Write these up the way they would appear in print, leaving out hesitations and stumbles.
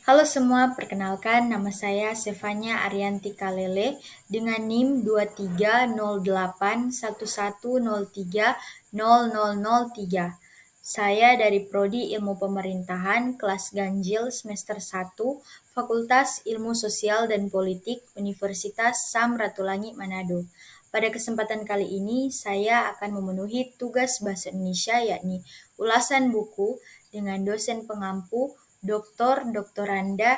Halo semua, perkenalkan nama saya Stefania Arianti Kalele dengan NIM 230811030003. Saya dari Prodi Ilmu Pemerintahan kelas Ganjil semester 1, Fakultas Ilmu Sosial dan Politik Universitas Samratulangi Manado. Pada kesempatan kali ini, saya akan memenuhi tugas bahasa Indonesia yakni ulasan buku dengan dosen pengampu Dr. Doktoranda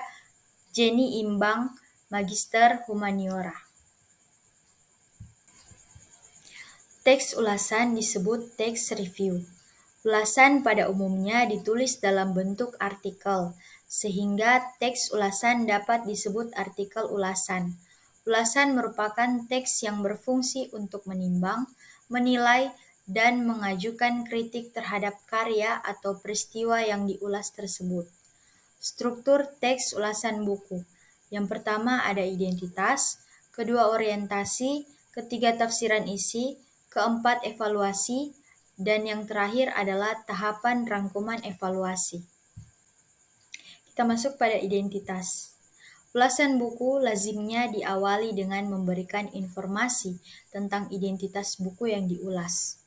Jenny Imbang, Magister Humaniora. Teks ulasan disebut teks review. Ulasan pada umumnya ditulis dalam bentuk artikel, sehingga teks ulasan dapat disebut artikel ulasan. Ulasan merupakan teks yang berfungsi untuk menimbang, menilai, dan mengajukan kritik terhadap karya atau peristiwa yang diulas tersebut. Struktur teks ulasan buku. Yang pertama ada identitas, kedua orientasi, ketiga tafsiran isi, keempat evaluasi, dan yang terakhir adalah tahapan rangkuman evaluasi. Kita masuk pada identitas. Ulasan buku lazimnya diawali dengan memberikan informasi tentang identitas buku yang diulas.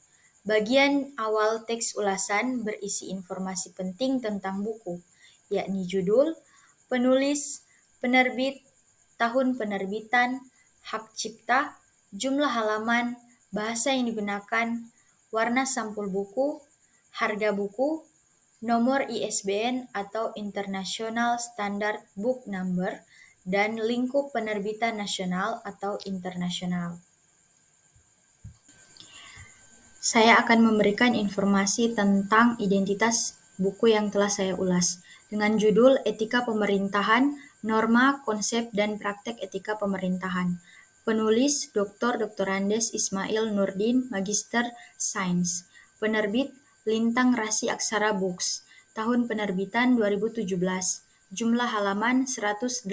Bagian awal teks ulasan berisi informasi penting tentang buku, yakni judul, penulis, penerbit, tahun penerbitan, hak cipta, jumlah halaman, bahasa yang digunakan, warna sampul buku, harga buku, nomor ISBN atau International Standard Book Number, dan lingkup penerbitan nasional atau internasional. Saya akan memberikan informasi tentang identitas buku yang telah saya ulas dengan judul Etika Pemerintahan, Norma, Konsep, dan Praktek Etika Pemerintahan. Penulis Dr. Doktorandes Ismail Nurdin, Magister Sains. Penerbit Lintang Rasi Aksara Books. Tahun penerbitan 2017. Jumlah halaman 180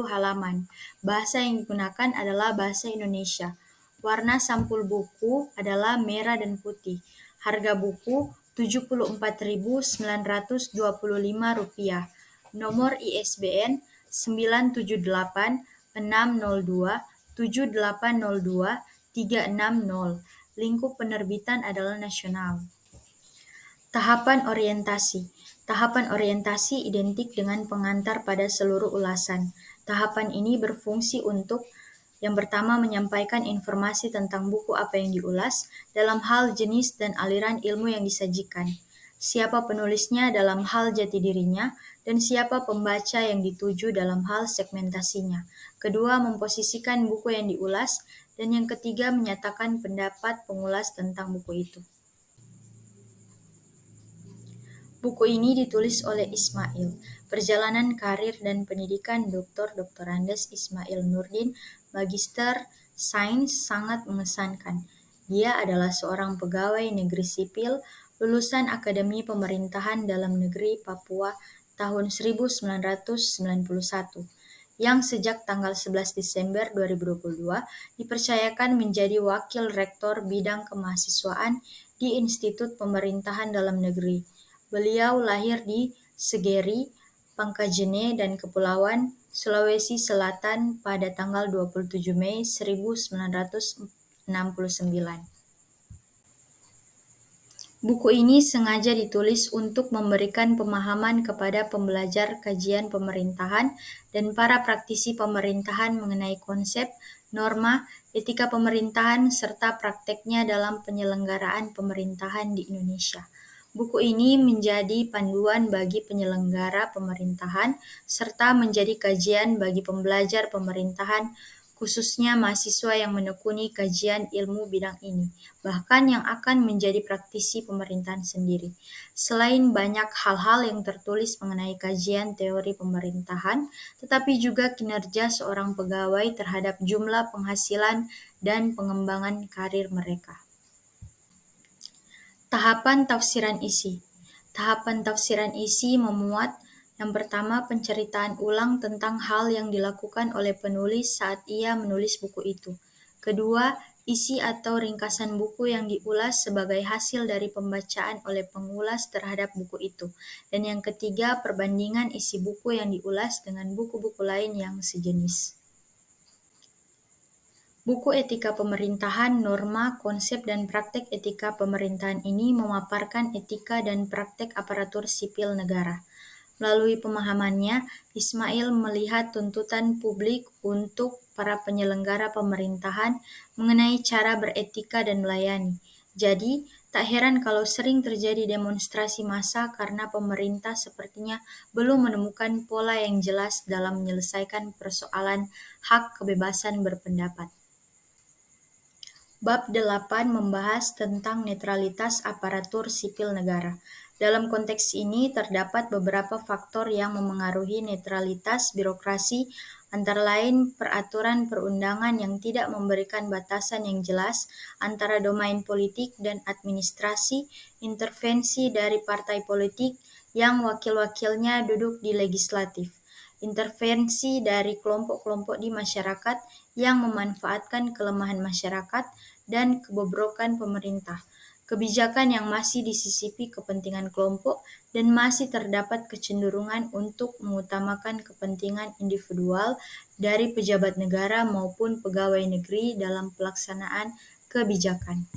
halaman. Bahasa yang digunakan adalah bahasa Indonesia. Warna sampul buku adalah merah dan putih. Harga buku Rp74.925. Nomor ISBN 978-602-7802-360. Lingkup penerbitan adalah nasional. Tahapan orientasi. Tahapan orientasi identik dengan pengantar pada seluruh ulasan. Tahapan ini berfungsi untuk yang pertama, menyampaikan informasi tentang buku apa yang diulas dalam hal jenis dan aliran ilmu yang disajikan, siapa penulisnya dalam hal jati dirinya, dan siapa pembaca yang dituju dalam hal segmentasinya. Kedua, memposisikan buku yang diulas, dan yang ketiga, menyatakan pendapat pengulas tentang buku itu. Buku ini ditulis oleh Ismail. Perjalanan karir dan pendidikan Dr. Doktorandes Ismail Nurdin, Magister Sains sangat mengesankan. Dia adalah seorang pegawai negeri sipil, lulusan Akademi Pemerintahan Dalam Negeri Papua tahun 1991, yang sejak tanggal 11 Desember 2022 dipercayakan menjadi Wakil Rektor Bidang Kemahasiswaan di Institut Pemerintahan Dalam Negeri. Beliau lahir di Segeri, Pangkajene dan Kepulauan Sulawesi Selatan pada tanggal 27 Mei 1969. Buku ini sengaja ditulis untuk memberikan pemahaman kepada pembelajar kajian pemerintahan dan para praktisi pemerintahan mengenai konsep, norma, etika pemerintahan, serta prakteknya dalam penyelenggaraan pemerintahan di Indonesia. Buku ini menjadi panduan bagi penyelenggara pemerintahan serta menjadi kajian bagi pembelajar pemerintahan, khususnya mahasiswa yang menekuni kajian ilmu bidang ini, bahkan yang akan menjadi praktisi pemerintahan sendiri. Selain banyak hal-hal yang tertulis mengenai kajian teori pemerintahan, tetapi juga kinerja seorang pegawai terhadap jumlah penghasilan dan pengembangan karir mereka. Tahapan tafsiran isi. Tahapan tafsiran isi memuat yang pertama, penceritaan ulang tentang hal yang dilakukan oleh penulis saat ia menulis buku itu. Kedua, isi atau ringkasan buku yang diulas sebagai hasil dari pembacaan oleh pengulas terhadap buku itu. Dan yang ketiga, perbandingan isi buku yang diulas dengan buku-buku lain yang sejenis. Buku Etika Pemerintahan, Norma, Konsep, dan Praktek Etika Pemerintahan ini memaparkan etika dan praktek aparatur sipil negara. Melalui pemahamannya, Ismail melihat tuntutan publik untuk para penyelenggara pemerintahan mengenai cara beretika dan melayani. Jadi, tak heran kalau sering terjadi demonstrasi massa karena pemerintah sepertinya belum menemukan pola yang jelas dalam menyelesaikan persoalan hak kebebasan berpendapat. Bab 8 membahas tentang netralitas aparatur sipil negara. Dalam konteks ini terdapat beberapa faktor yang memengaruhi netralitas birokrasi, antara lain peraturan perundangan yang tidak memberikan batasan yang jelas antara domain politik dan administrasi, intervensi dari partai politik yang wakil-wakilnya duduk di legislatif, intervensi dari kelompok-kelompok di masyarakat yang memanfaatkan kelemahan masyarakat dan kebobrokan pemerintah, kebijakan yang masih disisipi kepentingan kelompok, dan masih terdapat kecenderungan untuk mengutamakan kepentingan individual dari pejabat negara maupun pegawai negeri dalam pelaksanaan kebijakan.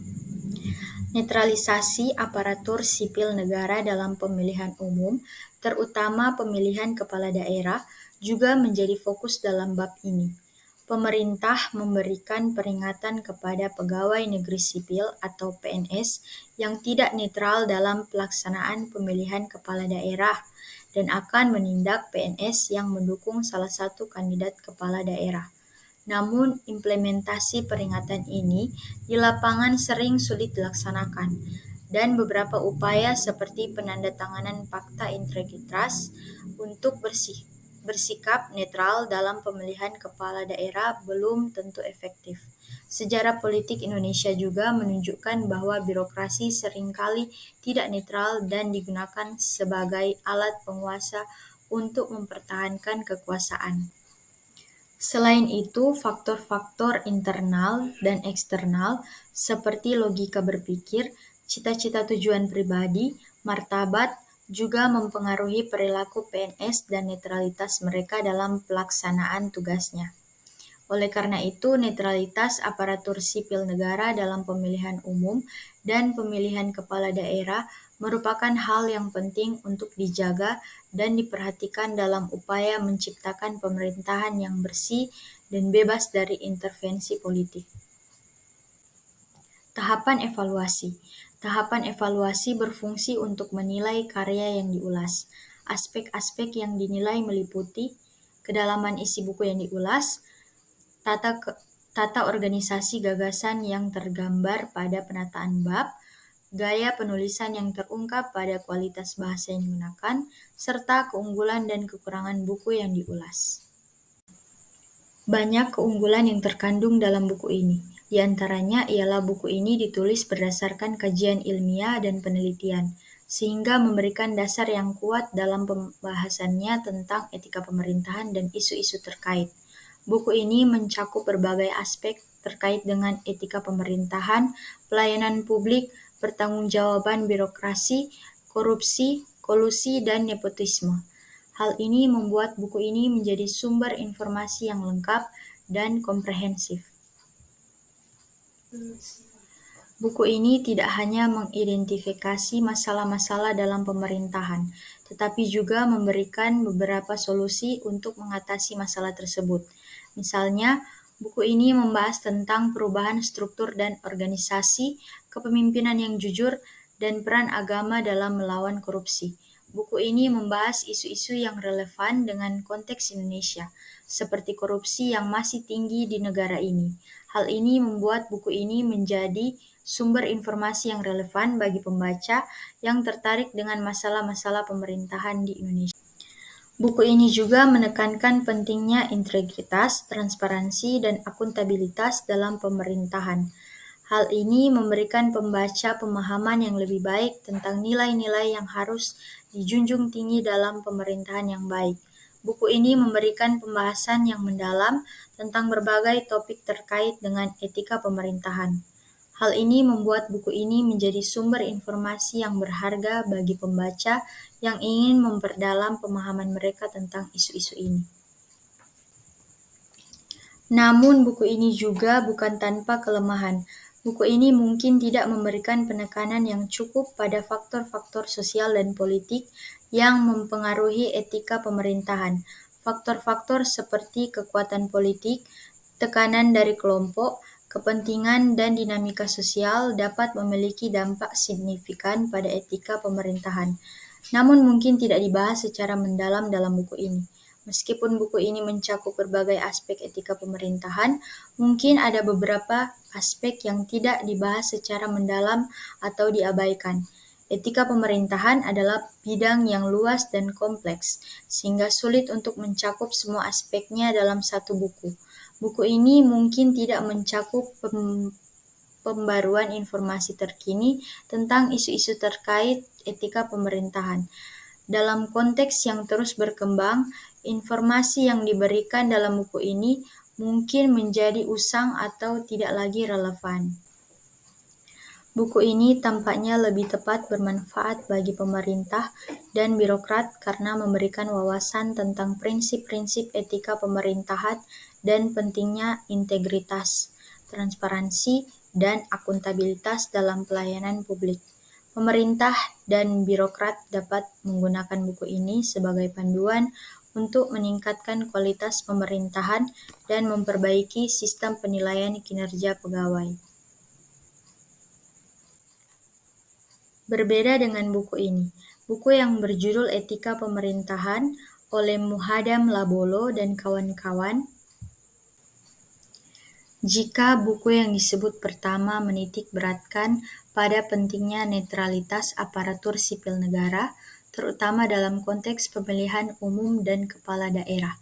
Netralisasi aparatur sipil negara dalam pemilihan umum, terutama pemilihan kepala daerah, juga menjadi fokus dalam bab ini. Pemerintah memberikan peringatan kepada pegawai negeri sipil atau PNS yang tidak netral dalam pelaksanaan pemilihan kepala daerah dan akan menindak PNS yang mendukung salah satu kandidat kepala daerah. Namun, implementasi peringatan ini di lapangan sering sulit dilaksanakan, dan beberapa upaya seperti penandatanganan fakta integritas untuk bersikap netral dalam pemilihan kepala daerah belum tentu efektif. Sejarah politik Indonesia juga menunjukkan bahwa birokrasi seringkali tidak netral dan digunakan sebagai alat penguasa untuk mempertahankan kekuasaan. Selain itu, faktor-faktor internal dan eksternal seperti logika berpikir, cita-cita tujuan pribadi, martabat, juga mempengaruhi perilaku PNS dan netralitas mereka dalam pelaksanaan tugasnya. Oleh karena itu, netralitas aparatur sipil negara dalam pemilihan umum dan pemilihan kepala daerah merupakan hal yang penting untuk dijaga dan diperhatikan dalam upaya menciptakan pemerintahan yang bersih dan bebas dari intervensi politik. Tahapan evaluasi. Tahapan evaluasi berfungsi untuk menilai karya yang diulas. Aspek-aspek yang dinilai meliputi kedalaman isi buku yang diulas, tata organisasi gagasan yang tergambar pada penataan bab, gaya penulisan yang terungkap pada kualitas bahasa yang digunakan, serta keunggulan dan kekurangan buku yang diulas. Banyak keunggulan yang terkandung dalam buku ini. Di antaranya ialah buku ini ditulis berdasarkan kajian ilmiah dan penelitian, sehingga memberikan dasar yang kuat dalam pembahasannya tentang etika pemerintahan dan isu-isu terkait. Buku ini mencakup berbagai aspek terkait dengan etika pemerintahan, pelayanan publik, pertanggungjawaban birokrasi, korupsi, kolusi, dan nepotisme. Hal ini membuat buku ini menjadi sumber informasi yang lengkap dan komprehensif. Buku ini tidak hanya mengidentifikasi masalah-masalah dalam pemerintahan, tetapi juga memberikan beberapa solusi untuk mengatasi masalah tersebut. Misalnya, buku ini membahas tentang perubahan struktur dan organisasi, kepemimpinan yang jujur, dan peran agama dalam melawan korupsi. Buku ini membahas isu-isu yang relevan dengan konteks Indonesia, seperti korupsi yang masih tinggi di negara ini. Hal ini membuat buku ini menjadi sumber informasi yang relevan bagi pembaca yang tertarik dengan masalah-masalah pemerintahan di Indonesia. Buku ini juga menekankan pentingnya integritas, transparansi, dan akuntabilitas dalam pemerintahan. Hal ini memberikan pembaca pemahaman yang lebih baik tentang nilai-nilai yang harus dijunjung tinggi dalam pemerintahan yang baik. Buku ini memberikan pembahasan yang mendalam tentang berbagai topik terkait dengan etika pemerintahan. Hal ini membuat buku ini menjadi sumber informasi yang berharga bagi pembaca yang ingin memperdalam pemahaman mereka tentang isu-isu ini. Namun buku ini juga bukan tanpa kelemahan. Buku ini mungkin tidak memberikan penekanan yang cukup pada faktor-faktor sosial dan politik yang mempengaruhi etika pemerintahan. Faktor-faktor seperti kekuatan politik, tekanan dari kelompok, kepentingan, dan dinamika sosial dapat memiliki dampak signifikan pada etika pemerintahan. Namun mungkin tidak dibahas secara mendalam dalam buku ini. Meskipun buku ini mencakup berbagai aspek etika pemerintahan, mungkin ada beberapa aspek yang tidak dibahas secara mendalam atau diabaikan. Etika pemerintahan adalah bidang yang luas dan kompleks, sehingga sulit untuk mencakup semua aspeknya dalam satu buku. Buku ini mungkin tidak mencakup pembaruan informasi terkini tentang isu-isu terkait etika pemerintahan. Dalam konteks yang terus berkembang, informasi yang diberikan dalam buku ini mungkin menjadi usang atau tidak lagi relevan. Buku ini tampaknya lebih tepat bermanfaat bagi pemerintah dan birokrat karena memberikan wawasan tentang prinsip-prinsip etika pemerintahan dan pentingnya integritas, transparansi, dan akuntabilitas dalam pelayanan publik. Pemerintah dan birokrat dapat menggunakan buku ini sebagai panduan untuk meningkatkan kualitas pemerintahan dan memperbaiki sistem penilaian kinerja pegawai. Berbeda dengan buku ini, buku yang berjudul Etika Pemerintahan oleh Muhadam Labolo dan kawan-kawan. Jika buku yang disebut pertama menitik beratkan pada pentingnya netralitas aparatur sipil negara, terutama dalam konteks pemilihan umum dan kepala daerah.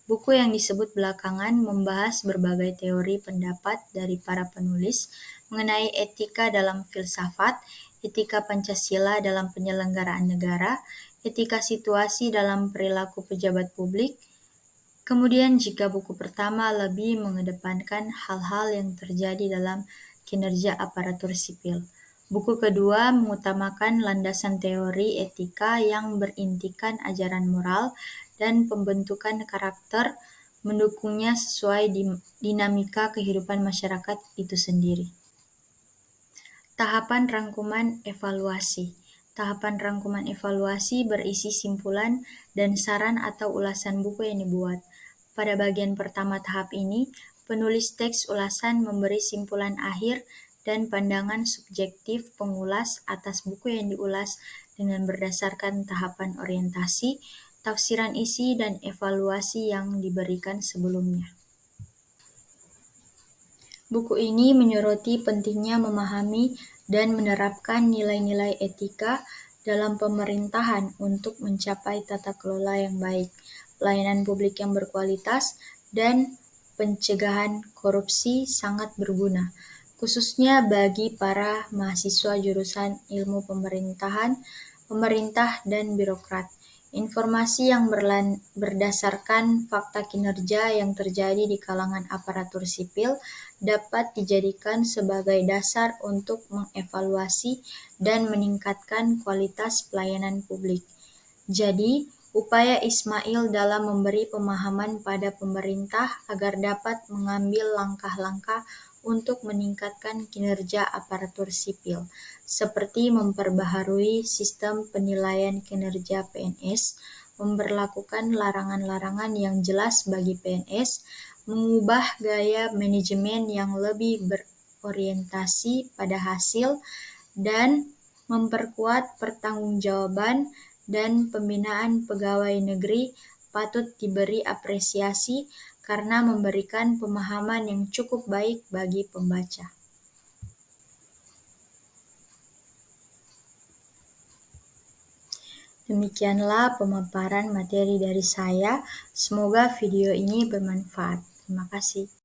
Buku yang disebut belakangan membahas berbagai teori pendapat dari para penulis mengenai etika dalam filsafat, etika Pancasila dalam penyelenggaraan negara, etika situasi dalam perilaku pejabat publik. Kemudian jika buku pertama lebih mengedepankan hal-hal yang terjadi dalam kinerja aparatur sipil. Buku kedua mengutamakan landasan teori etika yang berintikan ajaran moral dan pembentukan karakter, mendukungnya sesuai dinamika kehidupan masyarakat itu sendiri. Tahapan rangkuman evaluasi. Tahapan rangkuman evaluasi berisi simpulan dan saran atau ulasan buku yang dibuat. Pada bagian pertama tahap ini, penulis teks ulasan memberi simpulan akhir dan pandangan subjektif pengulas atas buku yang diulas dengan berdasarkan tahapan orientasi, tafsiran isi, dan evaluasi yang diberikan sebelumnya. Buku ini menyoroti pentingnya memahami dan menerapkan nilai-nilai etika dalam pemerintahan untuk mencapai tata kelola yang baik, pelayanan publik yang berkualitas, dan pencegahan korupsi sangat berguna, khususnya bagi para mahasiswa jurusan ilmu pemerintahan, pemerintah, dan birokrat. Informasi yang berdasarkan fakta kinerja yang terjadi di kalangan aparatur sipil dapat dijadikan sebagai dasar untuk mengevaluasi dan meningkatkan kualitas pelayanan publik. Jadi, upaya Ismail dalam memberi pemahaman pada pemerintah agar dapat mengambil langkah-langkah untuk meningkatkan kinerja aparatur sipil, seperti memperbaharui sistem penilaian kinerja PNS, memberlakukan larangan-larangan yang jelas bagi PNS, mengubah gaya manajemen yang lebih berorientasi pada hasil, dan memperkuat pertanggungjawaban dan pembinaan pegawai negeri patut diberi apresiasi karena memberikan pemahaman yang cukup baik bagi pembaca. Demikianlah pemaparan materi dari saya. Semoga video ini bermanfaat. Terima kasih.